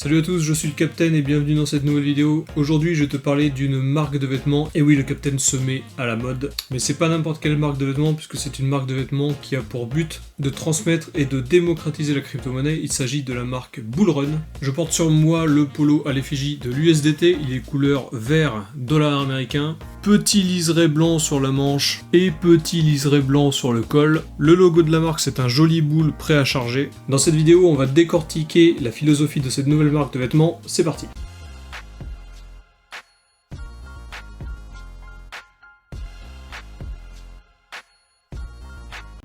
Salut à tous, je suis le Captain et bienvenue dans cette nouvelle vidéo. Aujourd'hui je vais te parler d'une marque de vêtements. Et oui, le Captain se met à la mode. Mais c'est pas n'importe quelle marque de vêtements puisque c'est une marque de vêtements qui a pour but de transmettre et de démocratiser la crypto-monnaie. Il s'agit de la marque Bullrun. Je porte sur moi le polo à l'effigie de l'USDT. Il est couleur vert dollar américain. Petit liseré blanc sur la manche et petit liseré blanc sur le col. Le logo de la marque, c'est un joli boule prêt à charger. Dans cette vidéo, on va décortiquer la philosophie de cette nouvelle marque de vêtements. C'est parti.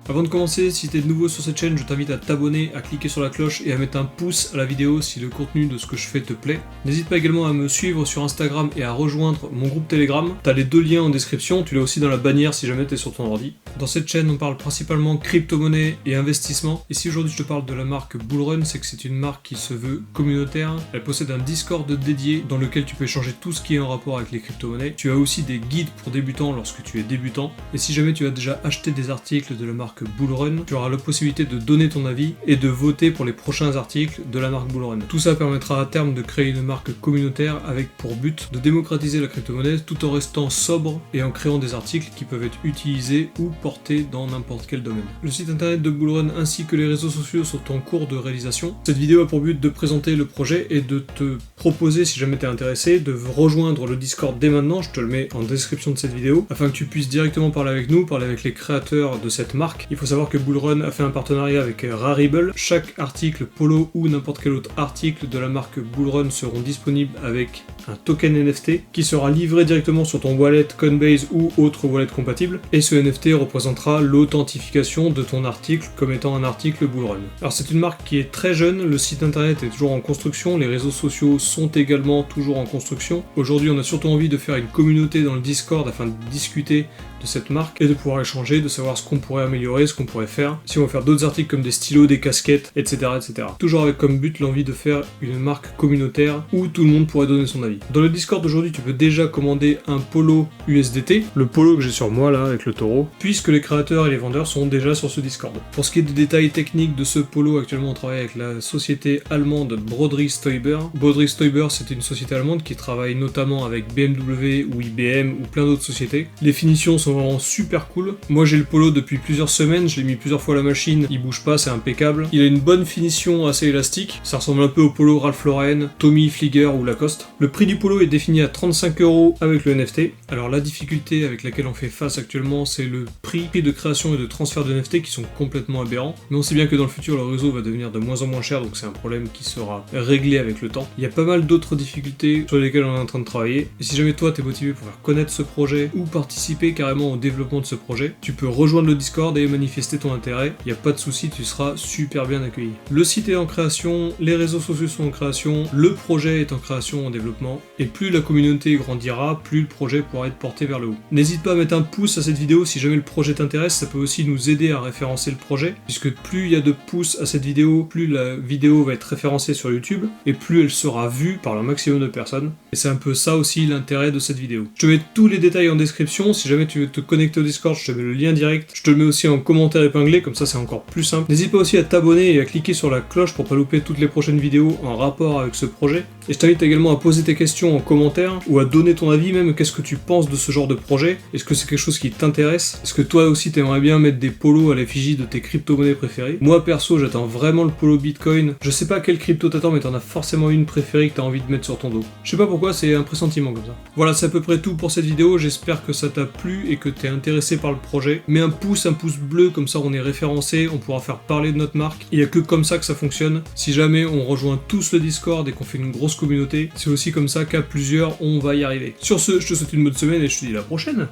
Avant de commencer, si t'es de nouveau sur cette chaîne, je t'invite à t'abonner, à cliquer sur la cloche et à mettre un pouce à la vidéo si le contenu de ce que je fais te plaît. N'hésite pas également à me suivre sur Instagram et à rejoindre mon groupe Telegram. T'as les deux liens en description, tu l'as aussi dans la bannière si jamais t'es sur ton ordi. Dans cette chaîne, on parle principalement crypto-monnaie et investissement. Et si aujourd'hui je te parle de la marque Bullrun, c'est que c'est une marque qui se veut communautaire. Elle possède un Discord dédié dans lequel tu peux échanger tout ce qui est en rapport avec les crypto-monnaies. Tu as aussi des guides pour débutants lorsque tu es débutant. Et si jamais tu as déjà acheté des articles de la marque Bullrun, tu auras la possibilité de donner ton avis et de voter pour les prochains articles de la marque Bullrun. Tout ça permettra à terme de créer une marque communautaire avec pour but de démocratiser la crypto-monnaie tout en restant sobre et en créant des articles qui peuvent être utilisés ou portés dans n'importe quel domaine. Le site internet de Bullrun ainsi que les réseaux sociaux sont en cours de réalisation. Cette vidéo a pour but de présenter le projet et de te proposer, si jamais tu es intéressé, de rejoindre le Discord dès maintenant, je te le mets en description de cette vidéo, afin que tu puisses directement parler avec nous, parler avec les créateurs de cette marque. Il faut savoir que Bullrun a fait un partenariat avec Rarible. Chaque article polo ou n'importe quel autre article de la marque Bullrun seront disponibles avec un token NFT qui sera livré directement sur ton wallet Coinbase ou autre wallet compatible. Et ce NFT représentera l'authentification de ton article comme étant un article Bullrun. Alors c'est une marque qui est très jeune, le site internet est toujours en construction, les réseaux sociaux sont également toujours en construction. Aujourd'hui on a surtout envie de faire une communauté dans le Discord afin de discuter de cette marque et de pouvoir échanger, de savoir ce qu'on pourrait améliorer, ce qu'on pourrait faire, si on veut faire d'autres articles comme des stylos, des casquettes, etc., etc. Toujours avec comme but l'envie de faire une marque communautaire où tout le monde pourrait donner son avis. Dans le Discord d'aujourd'hui, tu peux déjà commander un polo USDT, le polo que j'ai sur moi là avec le taureau, puisque les créateurs et les vendeurs sont déjà sur ce Discord. Pour ce qui est des détails techniques de ce polo, actuellement on travaille avec la société allemande Broderie Stoiber. Broderie Stoiber, c'est une société allemande qui travaille notamment avec BMW ou IBM ou plein d'autres sociétés. Les finitions sont vraiment super cool. Moi j'ai le polo depuis plusieurs semaines, je l'ai mis plusieurs fois à la machine, il bouge pas, c'est impeccable. Il a une bonne finition assez élastique, ça ressemble un peu au polo Ralph Lauren, Tommy Hilfiger ou Lacoste. Le prix du polo est défini à 35€ avec le NFT. Alors la difficulté avec laquelle on fait face actuellement, c'est le prix de création et de transfert de NFT qui sont complètement aberrants. Mais on sait bien que dans le futur le réseau va devenir de moins en moins cher, donc c'est un problème qui sera réglé avec le temps. Il y a pas mal d'autres difficultés sur lesquelles on est en train de travailler. Et si jamais toi t'es motivé pour faire connaître ce projet ou participer carrément au développement de ce projet, tu peux rejoindre le Discord et manifester ton intérêt. Il n'y a pas de souci, tu seras super bien accueilli. Le site est en création, les réseaux sociaux sont en création, le projet est en création, en développement, et plus la communauté grandira, plus le projet pourra être porté vers le haut. N'hésite pas à mettre un pouce à cette vidéo si jamais le projet t'intéresse, ça peut aussi nous aider à référencer le projet, puisque plus il y a de pouces à cette vidéo, plus la vidéo va être référencée sur YouTube, et plus elle sera vue par le maximum de personnes. Et c'est un peu ça aussi l'intérêt de cette vidéo. Je te mets tous les détails en description, si jamais tu veux te connecter au Discord, je te mets le lien direct, je te le mets aussi en commentaire épinglé, comme ça c'est encore plus simple. N'hésite pas aussi à t'abonner et à cliquer sur la cloche pour pas louper toutes les prochaines vidéos en rapport avec ce projet. Et je t'invite également à poser tes questions en commentaire, ou à donner ton avis même, qu'est-ce que tu penses de ce genre de projet? Est-ce que c'est quelque chose qui t'intéresse? Est-ce que toi aussi t'aimerais bien mettre des polos à l'effigie de tes crypto-monnaies préférées? Moi perso j'attends vraiment le polo Bitcoin, je sais pas quelle crypto t'attends mais t'en as forcément une préférée que t'as envie de mettre sur ton dos. Je sais pas pourquoi, c'est un pressentiment comme ça. Voilà, c'est à peu près tout pour cette vidéo, j'espère que ça t'a plu et que t'es intéressé par le projet. Mets un pouce bleu, comme ça on est référencé, on pourra faire parler de notre marque. Il n'y a que comme ça que ça fonctionne. Si jamais on rejoint tous le Discord et qu'on fait une grosse communauté, c'est aussi comme ça qu'à plusieurs on va y arriver. Sur ce, je te souhaite une bonne semaine et je te dis à la prochaine.